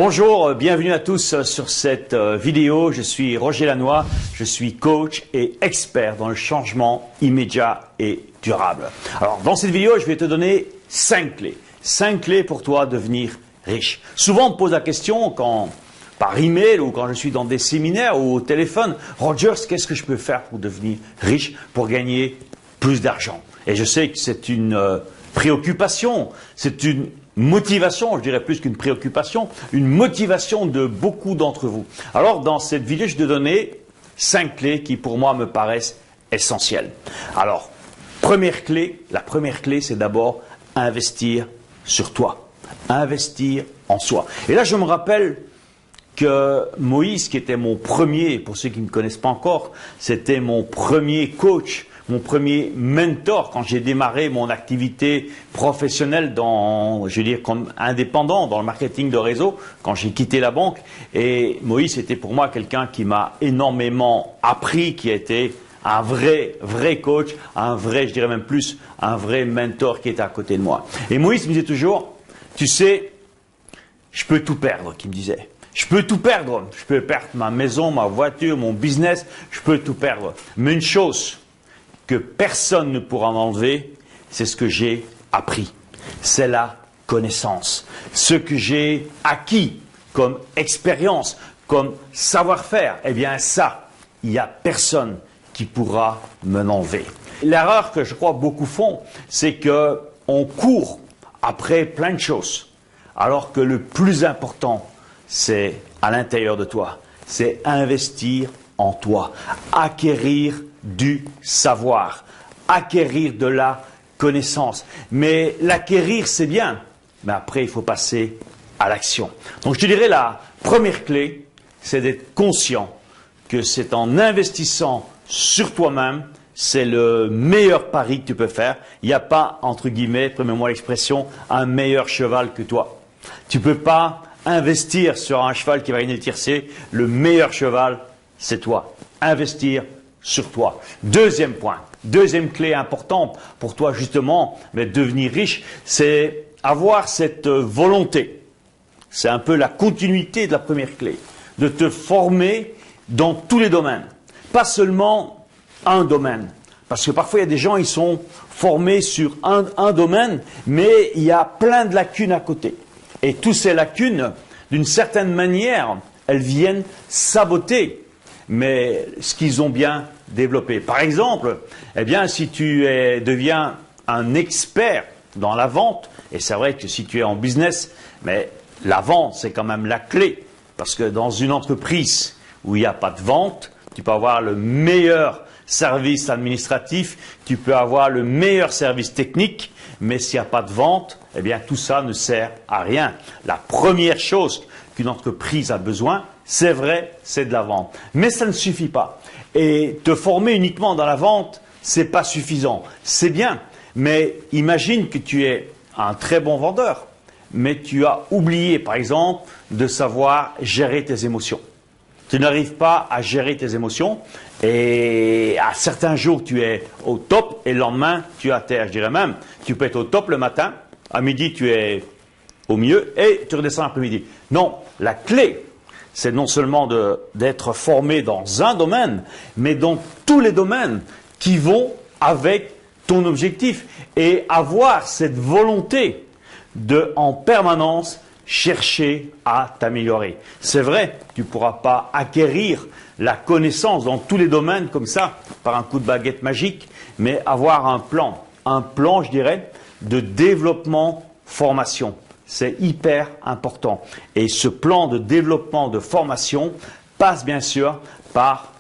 Bonjour, bienvenue à tous sur cette vidéo. Je suis Roger Lannoy, je suis coach et expert dans le changement immédiat et durable. Alors, dans cette vidéo, je vais te donner 5 clés. 5 clés pour toi devenir riche. Souvent, on me pose la question par email ou quand je suis dans des séminaires ou au téléphone, Rogers, qu'est-ce que je peux faire pour devenir riche, pour gagner plus d'argent? Et je sais que c'est une préoccupation, c'est une motivation, je dirais plus qu'une préoccupation, une motivation de beaucoup d'entre vous. Alors, dans cette vidéo, je vais te donner 5 clés qui, pour moi, me paraissent essentielles. Alors, la première clé, c'est d'abord investir sur toi. Investir en soi. Et là, je me rappelle que Moïse, qui était mon premier, pour ceux qui ne me connaissent pas encore, c'était mon premier coach, mon premier mentor quand j'ai démarré mon activité professionnelle comme indépendant dans le marketing de réseau, quand j'ai quitté la banque. Et Moïse était pour moi quelqu'un qui m'a énormément appris, qui a été un vrai coach, je dirais même plus, un vrai mentor qui était à côté de moi. Et Moïse me disait toujours, tu sais, je peux tout perdre, qu'il me disait. Je peux tout perdre. Je peux perdre ma maison, ma voiture, mon business. Je peux tout perdre. Mais une chose que personne ne pourra m'enlever, c'est ce que j'ai appris. C'est la connaissance. Ce que j'ai acquis comme expérience, comme savoir-faire, eh bien ça, il n'y a personne qui pourra me l'enlever. L'erreur que je crois beaucoup font, c'est qu'on court après plein de choses, alors que le plus important, c'est à l'intérieur de toi. C'est investir en toi, acquérir du savoir, acquérir de la connaissance. Mais l'acquérir, c'est bien, mais après, il faut passer à l'action. Donc, je te dirais, la première clé, c'est d'être conscient que c'est en investissant sur toi-même, c'est le meilleur pari que tu peux faire. Il n'y a pas, entre guillemets, permets-moi l'expression, un meilleur cheval que toi. Tu ne peux pas investir sur un cheval qui va gagner le tiercé. Le meilleur cheval, c'est toi. Investir sur toi. Deuxième point, deuxième clé importante pour toi justement, mais devenir riche, c'est avoir cette volonté. C'est un peu la continuité de la première clé. De te former dans tous les domaines. Pas seulement un domaine. Parce que parfois il y a des gens, ils sont formés sur un domaine, mais il y a plein de lacunes à côté. Et toutes ces lacunes, d'une certaine manière, elles viennent saboter ce qu'ils ont bien développé. Par exemple, eh bien, si tu deviens un expert dans la vente, et c'est vrai que si tu es en business, mais la vente, c'est quand même la clé. Parce que dans une entreprise où il n'y a pas de vente, tu peux avoir le meilleur service administratif, tu peux avoir le meilleur service technique, mais s'il n'y a pas de vente, eh bien tout ça ne sert à rien. La première chose qu'une entreprise a besoin, c'est vrai, c'est de la vente. Mais ça ne suffit pas. Et te former uniquement dans la vente, c'est pas suffisant. C'est bien, mais imagine que tu es un très bon vendeur, mais tu as oublié, par exemple, de savoir gérer tes émotions. Tu n'arrives pas à gérer tes émotions et à certains jours tu es au top et le lendemain tu es à terre. Je dirais même, tu peux être au top le matin, à midi tu es au milieu et tu redescends l'après-midi. Non, la clé, c'est non seulement d'être formé dans un domaine, mais dans tous les domaines qui vont avec ton objectif et avoir cette volonté de en permanence chercher à t'améliorer. C'est vrai, tu ne pourras pas acquérir la connaissance dans tous les domaines comme ça, par un coup de baguette magique, mais avoir un plan, je dirais, de développement formation. C'est hyper important. Et ce plan de développement de formation passe bien sûr par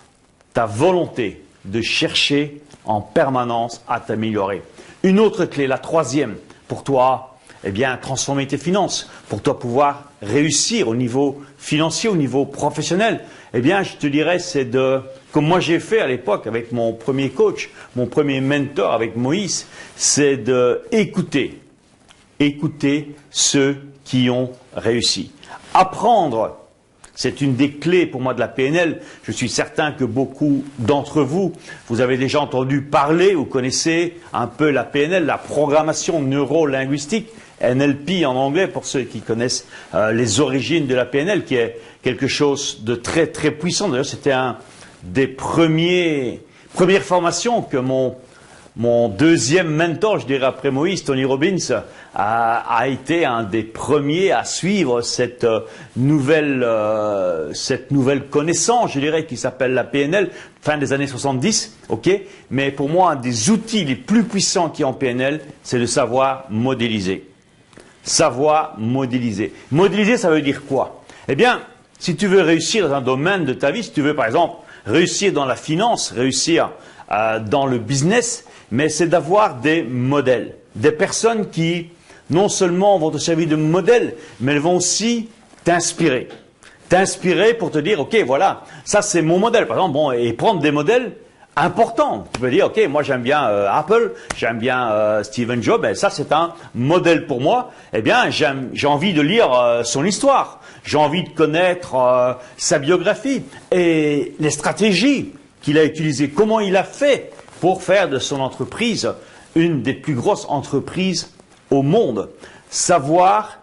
ta volonté de chercher en permanence à t'améliorer. Une autre clé, la troisième, pour toi, eh bien, transformer tes finances, pour toi pouvoir réussir au niveau financier, au niveau professionnel, eh bien, je te dirais, c'est comme moi j'ai fait à l'époque avec mon premier coach, mon premier mentor avec Moïse, c'est d'écouter ceux qui ont réussi. Apprendre, c'est une des clés pour moi de la PNL. Je suis certain que beaucoup d'entre vous, vous avez déjà entendu parler, vous connaissez un peu la PNL, la programmation neuro-linguistique. NLP en anglais, pour ceux qui connaissent les origines de la PNL, qui est quelque chose de très très puissant. D'ailleurs, c'était un des premières formations que mon deuxième mentor, je dirais après Moïse, Tony Robbins, a été un des premiers à suivre cette nouvelle connaissance, je dirais, qui s'appelle la PNL, fin des années 70, ok. Mais pour moi, un des outils les plus puissants qui est en PNL, c'est de savoir modéliser. Savoir modéliser. Modéliser, ça veut dire quoi? Eh bien, si tu veux réussir dans un domaine de ta vie, si tu veux, par exemple, réussir dans la finance, réussir dans le business, mais c'est d'avoir des modèles, des personnes qui non seulement vont te servir de modèle, mais elles vont aussi t'inspirer. T'inspirer pour te dire, ok, voilà, ça c'est mon modèle. Par exemple, bon, et prendre des modèles importants. Tu peux dire, ok, moi j'aime bien Apple, j'aime bien Steve Jobs, et ça c'est un modèle pour moi. Eh bien, j'ai envie de lire son histoire, j'ai envie de connaître sa biographie et les stratégies qu'il a utilisées, comment il a fait pour faire de son entreprise une des plus grosses entreprises au monde. Savoir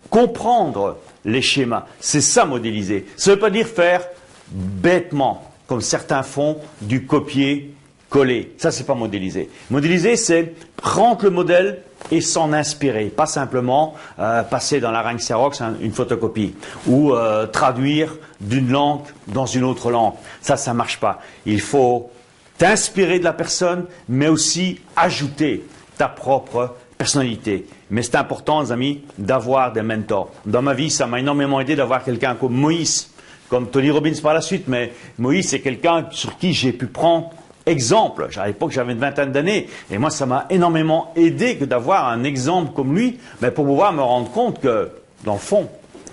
comprendre les schémas, c'est ça modéliser. Ça ne veut pas dire faire bêtement, comme certains font, du copier-coller. Ça, c'est pas modéliser. Modéliser, c'est prendre le modèle et s'en inspirer. Pas simplement passer dans la range Xerox une photocopie ou traduire d'une langue dans une autre langue. Ça ne marche pas. Il faut t'inspirer de la personne, mais aussi ajouter ta propre personnalité. Mais c'est important, les amis, d'avoir des mentors. Dans ma vie, ça m'a énormément aidé d'avoir quelqu'un comme Moïse, comme Tony Robbins par la suite, mais Moïse, c'est quelqu'un sur qui j'ai pu prendre exemple. À l'époque, j'avais une vingtaine d'années, et moi, ça m'a énormément aidé que d'avoir un exemple comme lui, mais pour pouvoir me rendre compte que, dans le fond,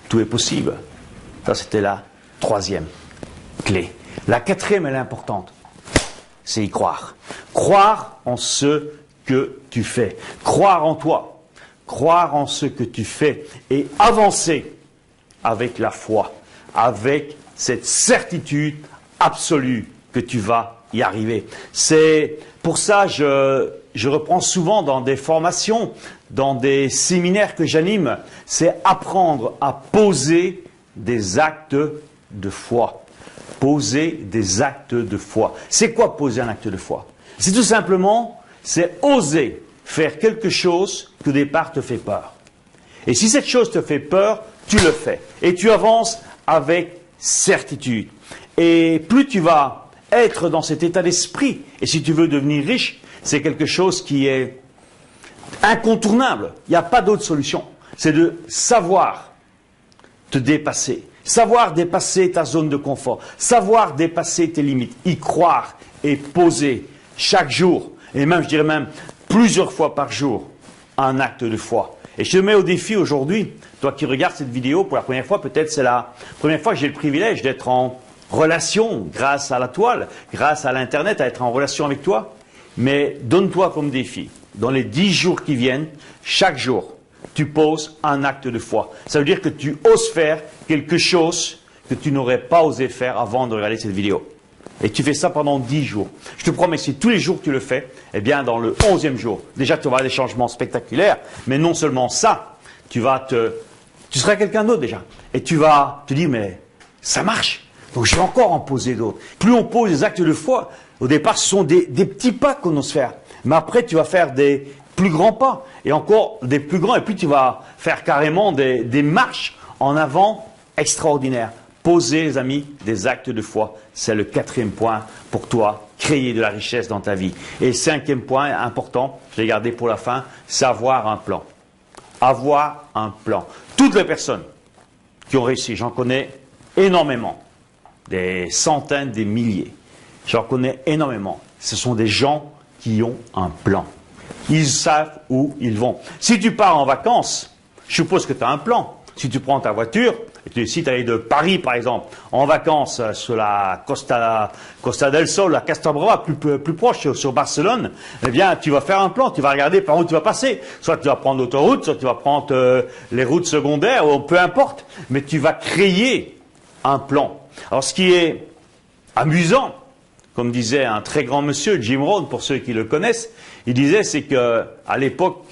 tout est possible. Ça, c'était la troisième clé. La quatrième, elle est importante. C'est y croire. Croire en ce que tu fais. Croire en toi. Croire en ce que tu fais et avancer avec la foi, avec cette certitude absolue que tu vas y arriver. C'est pour ça que je reprends souvent dans des formations, dans des séminaires que j'anime, c'est apprendre à poser des actes de foi. Poser des actes de foi. C'est quoi poser un acte de foi? C'est tout simplement, c'est oser faire quelque chose qui au départ te fait peur. Et si cette chose te fait peur, tu le fais. Et tu avances avec certitude. Et plus tu vas être dans cet état d'esprit, et si tu veux devenir riche, c'est quelque chose qui est incontournable. Il n'y a pas d'autre solution. C'est de savoir te dépasser. Savoir dépasser ta zone de confort, savoir dépasser tes limites, y croire et poser chaque jour, et même, je dirais même, plusieurs fois par jour, un acte de foi. Et je te mets au défi aujourd'hui, toi qui regardes cette vidéo pour la première fois, peut-être c'est la première fois que j'ai le privilège d'être en relation, grâce à la toile, grâce à l'Internet, à être en relation avec toi, mais donne-toi comme défi, dans les 10 jours qui viennent, chaque jour, tu poses un acte de foi. Ça veut dire que tu oses faire quelque chose que tu n'aurais pas osé faire avant de regarder cette vidéo. Et tu fais ça pendant 10 jours. Je te promets que si tous les jours tu le fais, eh bien dans le 11e jour, déjà tu auras des changements spectaculaires, mais non seulement ça, tu seras quelqu'un d'autre déjà. Et tu vas te dire, mais ça marche, donc je vais encore en poser d'autres. Plus on pose des actes de foi, au départ ce sont des petits pas qu'on ose faire. Mais après tu vas faire des plus grands pas, et encore des plus grands, et puis tu vas faire carrément des marches en avant extraordinaires. Poser, les amis, des actes de foi, c'est le 4e point pour toi, créer de la richesse dans ta vie. Et le 5e point important, je l'ai gardé pour la fin, c'est avoir un plan. Avoir un plan. Toutes les personnes qui ont réussi, j'en connais énormément, des centaines, des milliers, j'en connais énormément. Ce sont des gens qui ont un plan. Ils savent où ils vont. Si tu pars en vacances, je suppose que tu as un plan. Si tu prends ta voiture, et tu décides d'aller de Paris, par exemple, en vacances sur la Costa del Sol, la Casablanca, plus proche, sur Barcelone, eh bien, tu vas faire un plan, tu vas regarder par où tu vas passer. Soit tu vas prendre l'autoroute, soit tu vas prendre les routes secondaires, ou peu importe. Mais tu vas créer un plan. Alors, ce qui est amusant, comme disait un très grand monsieur, Jim Rohn, pour ceux qui le connaissent, il disait, c'est que à l'époque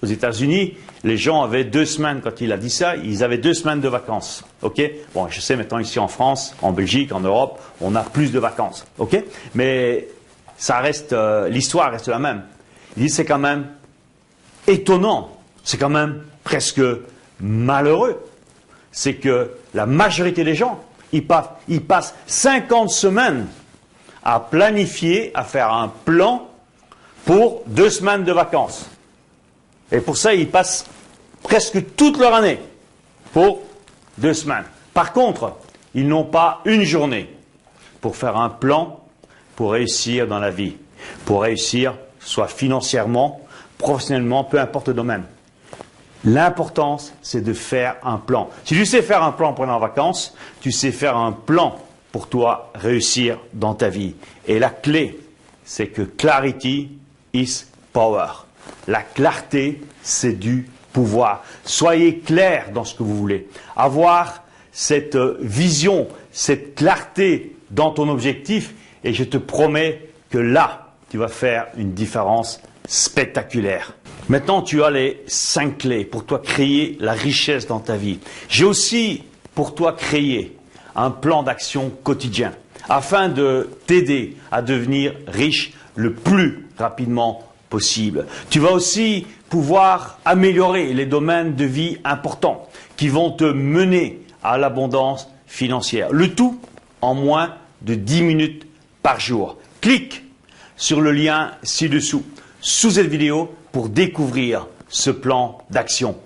aux États-Unis, les gens avaient 2 semaines, quand il a dit ça, ils avaient 2 semaines de vacances. Ok? Bon, je sais maintenant ici en France, en Belgique, en Europe, on a plus de vacances. Ok? Mais ça reste, l'histoire reste la même. Il dit c'est quand même étonnant, c'est quand même presque malheureux. C'est que la majorité des gens, ils passent 50 semaines à planifier, à faire un plan pour 2 semaines de vacances. Et pour ça, ils passent presque toute leur année pour 2 semaines. Par contre, ils n'ont pas une journée pour faire un plan pour réussir dans la vie. Pour réussir, soit financièrement, professionnellement, peu importe le domaine. L'importance, c'est de faire un plan. Si tu sais faire un plan pendant les vacances, tu sais faire un plan pour toi réussir dans ta vie. Et la clé, c'est que clarity is power. La clarté, c'est du pouvoir. Soyez clair dans ce que vous voulez. Avoir cette vision, cette clarté dans ton objectif, et je te promets que là, tu vas faire une différence spectaculaire. Maintenant, tu as les 5 clés pour toi créer la richesse dans ta vie. J'ai aussi pour toi créé un plan d'action quotidien afin de t'aider à devenir riche le plus rapidement possible. Tu vas aussi pouvoir améliorer les domaines de vie importants qui vont te mener à l'abondance financière. Le tout en moins de 10 minutes par jour. Clique sur le lien ci-dessous, sous cette vidéo, pour découvrir ce plan d'action.